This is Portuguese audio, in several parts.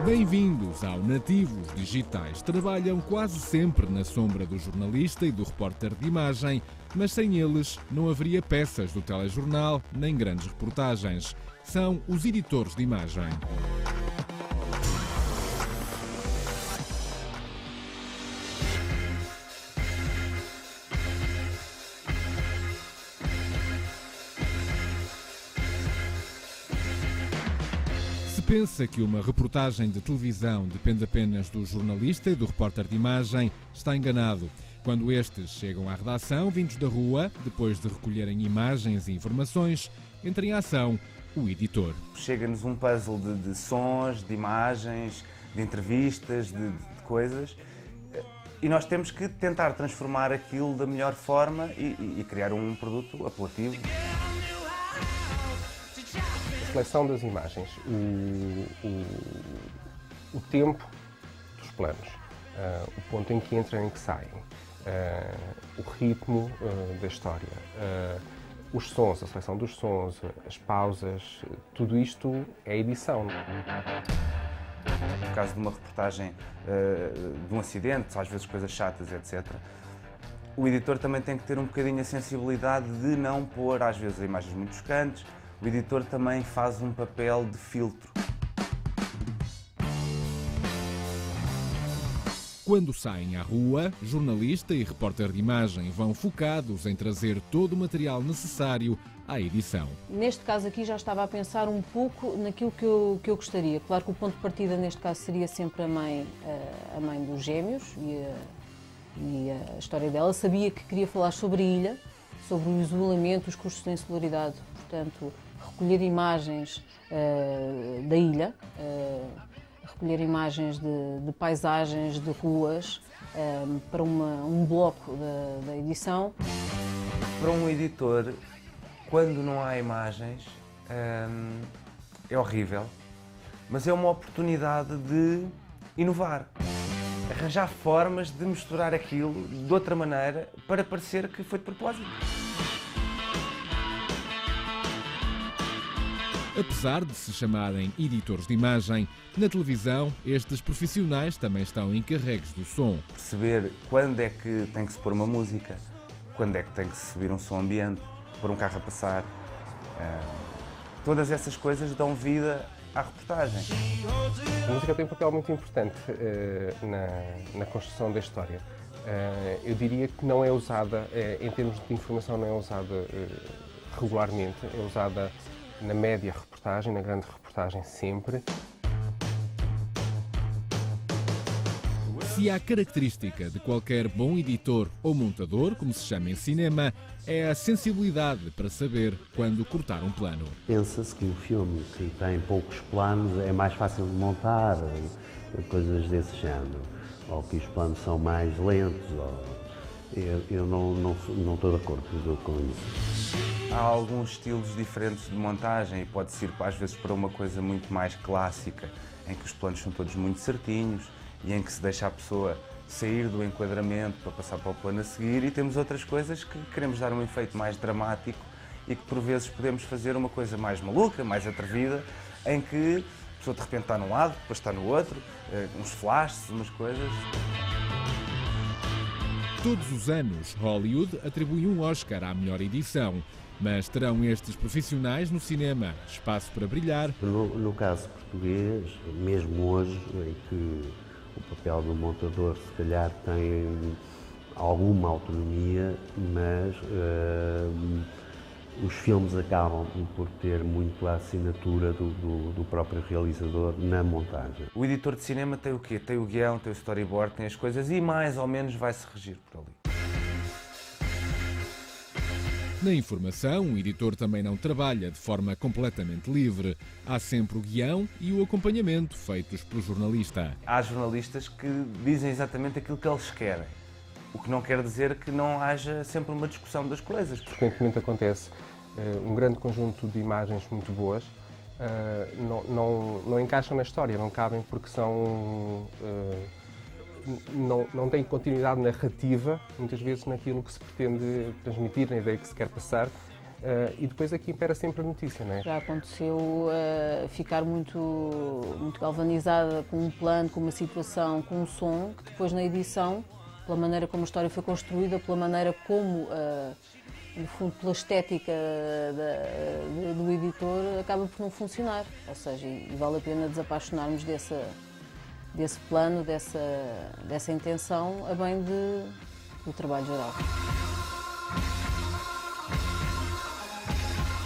Bem-vindos ao Nativos Digitais. Trabalham quase sempre na sombra do jornalista e do repórter de imagem, mas sem eles não haveria peças do telejornal nem grandes reportagens. São os editores de imagem. Se pensa que uma reportagem de televisão depende apenas do jornalista e do repórter de imagem, está enganado. Quando estes chegam à redação, vindos da rua, depois de recolherem imagens e informações, entra em ação o editor. Chega-nos um puzzle de sons, de imagens, de entrevistas, de coisas, e nós temos que tentar transformar aquilo da melhor forma e criar um produto apelativo. A seleção das imagens, o tempo dos planos, o ponto em que entram e em que saem, o ritmo da história, os sons, a seleção dos sons, as pausas, tudo isto é edição. No caso de uma reportagem de um acidente, às vezes coisas chatas, etc., o editor também tem que ter um bocadinho a sensibilidade de não pôr, às vezes, imagens muito chocantes. O editor também faz um papel de filtro. Quando saem à rua, jornalista e repórter de imagem vão focados em trazer todo o material necessário à edição. Neste caso aqui já estava a pensar um pouco naquilo que eu gostaria. Claro que o ponto de partida neste caso seria sempre a mãe dos gêmeos e a história dela. Sabia que queria falar sobre a ilha, sobre o isolamento, os custos de insularidade, portanto, recolher imagens da ilha, recolher imagens de paisagens, de ruas, para um bloco da edição. Para um editor, quando não há imagens, é horrível, mas é uma oportunidade de inovar. Arranjar formas de misturar aquilo de outra maneira para parecer que foi de propósito. Apesar de se chamarem editores de imagem, na televisão estes profissionais também estão encarregues do som. Perceber quando é que tem que se pôr uma música, quando é que tem que se subir um som ambiente, pôr um carro a passar. Todas essas coisas dão vida à reportagem. A música tem um papel muito importante na construção da história. Eu diria que não é usada, em termos de informação, não é usada regularmente, é usada na média reportagem, na grande reportagem sempre. Se há característica de qualquer bom editor ou montador, como se chama em cinema, é a sensibilidade para saber quando cortar um plano. Pensa-se que um filme que tem poucos planos é mais fácil de montar, coisas desse género, ou que os planos são mais lentos. Eu não estou de acordo com isso. Há alguns estilos diferentes de montagem e pode-se ir às vezes para uma coisa muito mais clássica, em que os planos são todos muito certinhos e em que se deixa a pessoa sair do enquadramento para passar para o plano a seguir, e temos outras coisas que queremos dar um efeito mais dramático e que por vezes podemos fazer uma coisa mais maluca, mais atrevida, em que a pessoa de repente está num lado, depois está no outro, uns flashes, umas coisas. Todos os anos, Hollywood atribui um Oscar à melhor edição. Mas terão estes profissionais no cinema espaço para brilhar? No caso português, mesmo hoje, em que o papel do montador se calhar tem alguma autonomia, mas os filmes acabam por ter muito a assinatura do próprio realizador na montagem. O editor de cinema tem o quê? Tem o guião, tem o storyboard, tem as coisas e mais ou menos vai-se regir por ali. Na informação, o editor também não trabalha de forma completamente livre. Há sempre o guião e o acompanhamento feitos pelo jornalista. Há jornalistas que dizem exatamente aquilo que eles querem, o que não quer dizer que não haja sempre uma discussão das coisas. Frequentemente acontece um grande conjunto de imagens muito boas, não encaixam na história, não cabem porque são... Não tem continuidade narrativa, muitas vezes, naquilo que se pretende transmitir, na ideia que se quer passar, e depois aqui impera sempre a notícia, não é? Já aconteceu ficar muito galvanizada com um plano, com uma situação, com um som, que depois na edição, pela maneira como a história foi construída, pela maneira como, no fundo, pela estética do editor, acaba por não funcionar. Ou seja, e vale a pena desapaixonarmos desse plano, dessa intenção, a bem do trabalho geral.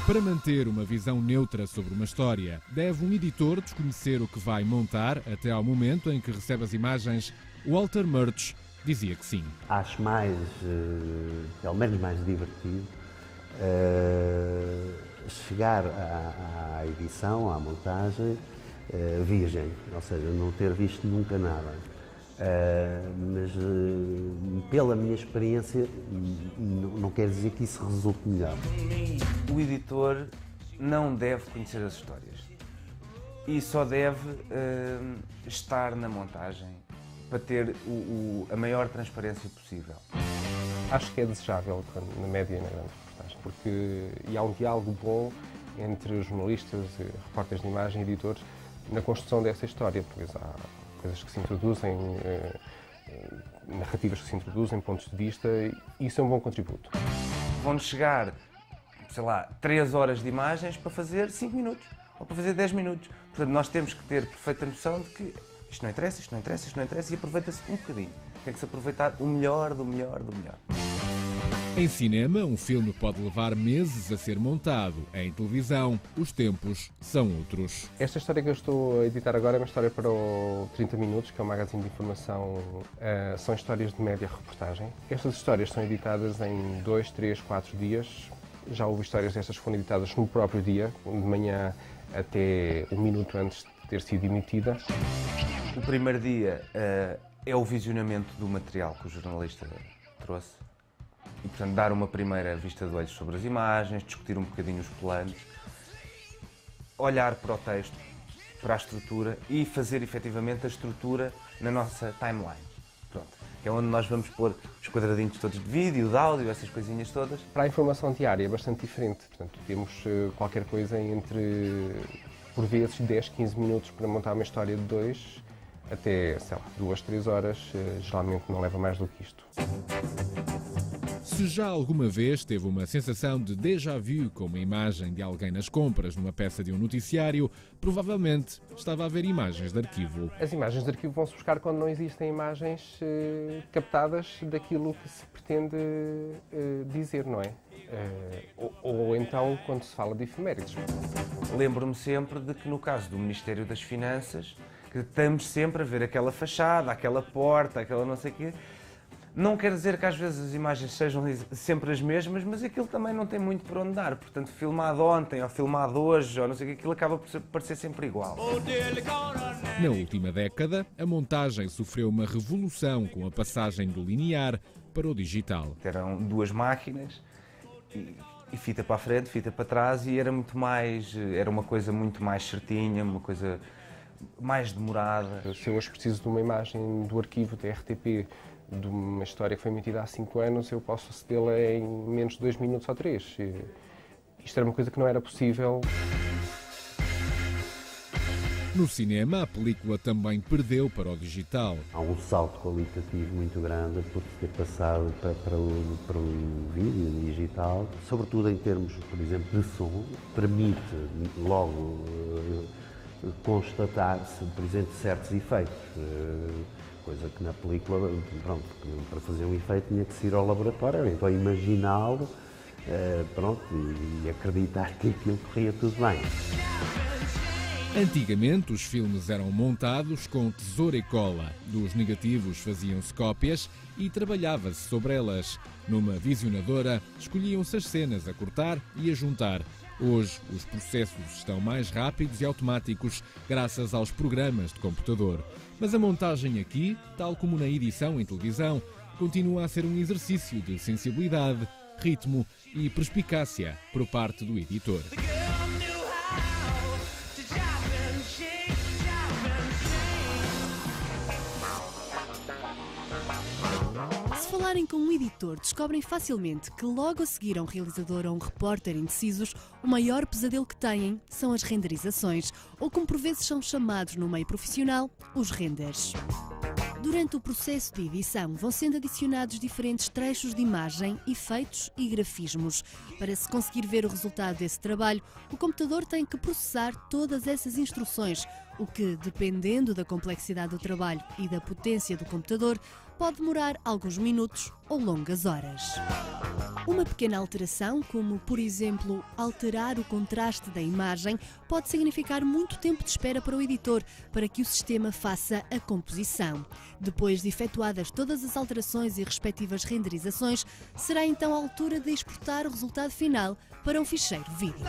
Para manter uma visão neutra sobre uma história, deve um editor desconhecer o que vai montar até ao momento em que recebe as imagens. Walter Murch dizia que sim. Acho mais, pelo menos mais divertido, chegar à edição, à montagem, virgem, ou seja, não ter visto nunca nada. Mas pela minha experiência, não quer dizer que isso resulte melhor. O editor não deve conhecer as histórias e só deve estar na montagem para ter a maior transparência possível. Acho que é desejável na média e na grande reportagem, porque há um diálogo bom entre os jornalistas, repórteres de imagem e editores na construção dessa história, pois há coisas que se introduzem, narrativas que se introduzem, pontos de vista, e isso é um bom contributo. Vão-nos chegar, sei lá, 3 horas de imagens para fazer 5 minutos, ou para fazer 10 minutos. Portanto, nós temos que ter perfeita noção de que isto não interessa, isto não interessa, isto não interessa, e aproveita-se um bocadinho. Tem que se aproveitar o melhor do melhor do melhor. Em cinema, um filme pode levar meses a ser montado. Em televisão, os tempos são outros. Esta história que eu estou a editar agora é uma história para o 30 Minutos, que é um magazine de informação. São histórias de média-reportagem. Estas histórias são editadas em 2, 3, 4 dias. Já houve histórias destas que foram editadas no próprio dia, de manhã até um minuto antes de ter sido emitida. O primeiro dia é o visionamento do material que o jornalista trouxe. E, portanto, dar uma primeira vista de olhos sobre as imagens, discutir um bocadinho os planos, olhar para o texto, para a estrutura e fazer efetivamente a estrutura na nossa timeline. Pronto. Que é onde nós vamos pôr os quadradinhos todos de vídeo, de áudio, essas coisinhas todas. Para a informação diária é bastante diferente. Portanto, temos qualquer coisa entre, por vezes, 10, 15 minutos para montar uma história de 2 até, sei lá, 2, 3 horas. Geralmente não leva mais do que isto. Se já alguma vez teve uma sensação de déjà vu com uma imagem de alguém nas compras numa peça de um noticiário, provavelmente estava a ver imagens de arquivo. As imagens de arquivo vão-se buscar quando não existem imagens captadas daquilo que se pretende dizer, não é? Ou então quando se fala de efemérides. Lembro-me sempre de que no caso do Ministério das Finanças, que estamos sempre a ver aquela fachada, aquela porta, aquela não sei o quê. Não quer dizer que às vezes as imagens sejam sempre as mesmas, mas aquilo também não tem muito por onde dar. Portanto, filmado ontem ou filmado hoje, ou não sei o que, aquilo acaba por parecer sempre igual. Na última década, a montagem sofreu uma revolução com a passagem do linear para o digital. Eram 2 máquinas e fita para a frente, fita para trás, e era uma coisa muito mais certinha, uma coisa mais demorada. Se eu hoje preciso de uma imagem do arquivo da RTP, de uma história que foi emitida há 5 anos, eu posso acedê-la em menos de 2 minutos ou 3. Isto era uma coisa que não era possível. No cinema, a película também perdeu para o digital. Há um salto qualitativo muito grande por ter passado para o vídeo digital, sobretudo em termos, por exemplo, de som, permite logo constatar-se, por exemplo, certos efeitos. Coisa que na película, pronto, para fazer um efeito tinha que se ir ao laboratório, então imaginá-lo, pronto, e acreditar que aquilo corria tudo bem. Antigamente, os filmes eram montados com tesoura e cola. Dos negativos faziam-se cópias e trabalhava-se sobre elas. Numa visionadora, escolhiam-se as cenas a cortar e a juntar. Hoje, os processos estão mais rápidos e automáticos graças aos programas de computador. Mas a montagem aqui, tal como na edição em televisão, continua a ser um exercício de sensibilidade, ritmo e perspicácia por parte do editor. falarem com um editor, descobrem facilmente que logo a seguir a um realizador ou um repórter indecisos, o maior pesadelo que têm são as renderizações, ou como por vezes são chamados no meio profissional, os renders. Durante o processo de edição vão sendo adicionados diferentes trechos de imagem, efeitos e grafismos. Para se conseguir ver o resultado desse trabalho, o computador tem que processar todas essas instruções, o que, dependendo da complexidade do trabalho e da potência do computador, pode demorar alguns minutos ou longas horas. Uma pequena alteração, como por exemplo alterar o contraste da imagem, pode significar muito tempo de espera para o editor, para que o sistema faça a composição. Depois de efetuadas todas as alterações e respectivas renderizações, será então a altura de exportar o resultado final para um ficheiro vídeo.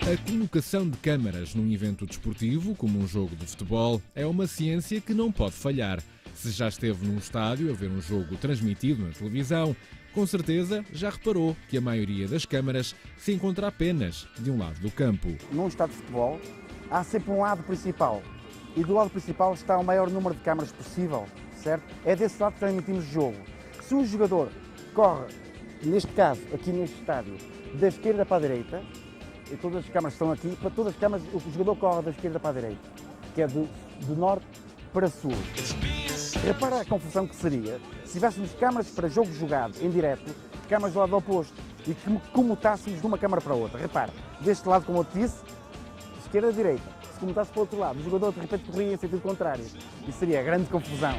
A colocação de câmaras num evento desportivo, como um jogo de futebol, é uma ciência que não pode falhar. Se já esteve num estádio a ver um jogo transmitido na televisão, com certeza já reparou que a maioria das câmaras se encontra apenas de um lado do campo. Num estádio de futebol, há sempre um lado principal. E do lado principal está o maior número de câmaras possível, certo? É desse lado que transmitimos o jogo. Se um jogador corre, neste caso, aqui neste estádio, da esquerda para a direita, e todas as câmaras estão aqui, para todas as câmaras o jogador corre da esquerda para a direita, que é do norte para sul. Repara a confusão que seria se tivéssemos câmaras para jogo jogado em direto, câmaras do lado oposto, e que comutássemos de uma câmara para a outra. Repara, deste lado, como eu te disse, esquerda a direita, se comutasse para o outro lado, o jogador de repente corria em sentido contrário. Isso seria grande confusão.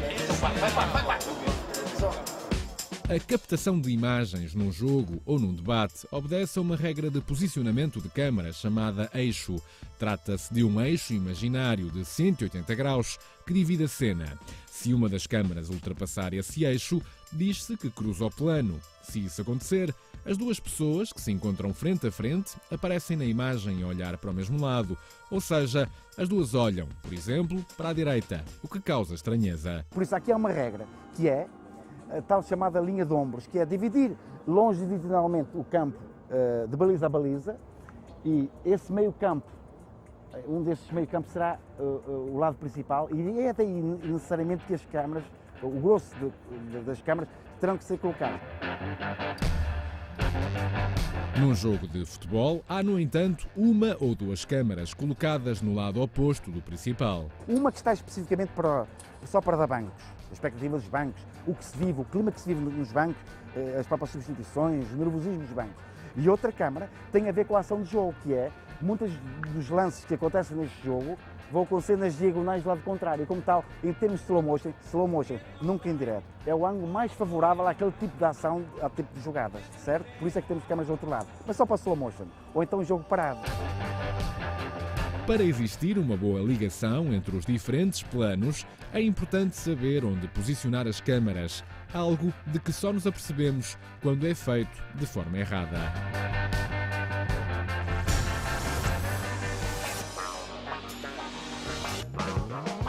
A captação de imagens num jogo ou num debate obedece a uma regra de posicionamento de câmara chamada eixo. Trata-se de um eixo imaginário de 180 graus que divide a cena. Se uma das câmaras ultrapassar esse eixo, diz-se que cruza o plano. Se isso acontecer, as duas pessoas que se encontram frente a frente aparecem na imagem a olhar para o mesmo lado, ou seja, as duas olham, por exemplo, para a direita, o que causa estranheza. Por isso aqui há uma regra, que é a tal chamada linha de ombros, que é dividir longitudinalmente o campo de baliza a baliza, e esse meio campo, um desses meio campos será o lado principal, e é daí necessariamente que as câmaras, o grosso das câmaras, terão que ser colocadas. Num jogo de futebol, há, no entanto, uma ou duas câmaras colocadas no lado oposto do principal. Uma que está especificamente só para dar bancos, as expectativas dos bancos, o que se vive, o clima que se vive nos bancos, as próprias substituições, o nervosismo dos bancos. E outra câmara tem a ver com a ação de jogo, que é, muitos dos lances que acontecem neste jogo vão acontecer nas diagonais do lado contrário. Como tal, em termos de slow motion, nunca em direto. É o ângulo mais favorável àquele tipo de ação, ao tipo de jogadas, certo? Por isso é que temos câmaras do outro lado, mas só para slow motion, ou então jogo parado. Para existir uma boa ligação entre os diferentes planos, é importante saber onde posicionar as câmaras, algo de que só nos apercebemos quando é feito de forma errada.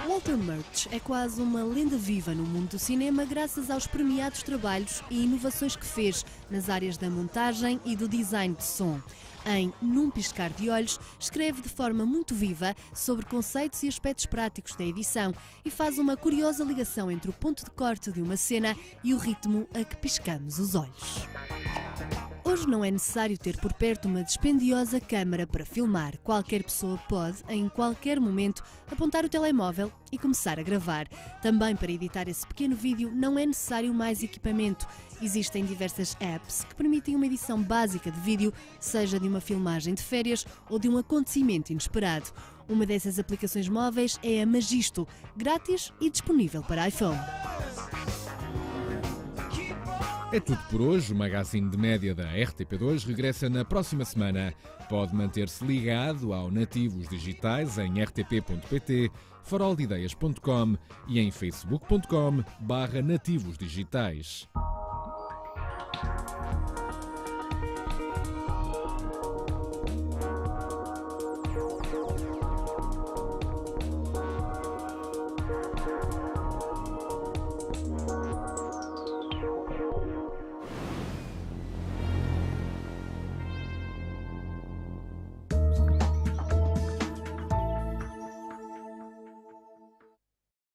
Walter Murch é quase uma lenda viva no mundo do cinema graças aos premiados trabalhos e inovações que fez nas áreas da montagem e do design de som. Em Num Piscar de Olhos, escreve de forma muito viva sobre conceitos e aspectos práticos da edição e faz uma curiosa ligação entre o ponto de corte de uma cena e o ritmo a que piscamos os olhos. Hoje não é necessário ter por perto uma dispendiosa câmara para filmar. Qualquer pessoa pode, em qualquer momento, apontar o telemóvel e começar a gravar. Também para editar esse pequeno vídeo não é necessário mais equipamento. Existem diversas apps que permitem uma edição básica de vídeo, seja de uma filmagem de férias ou de um acontecimento inesperado. Uma dessas aplicações móveis é a Magisto, grátis e disponível para iPhone. É tudo por hoje. O Magazine de Média da RTP2 regressa na próxima semana. Pode manter-se ligado ao Nativos Digitais em rtp.pt, faroldeideias.com e em facebook.com/nativosdigitais.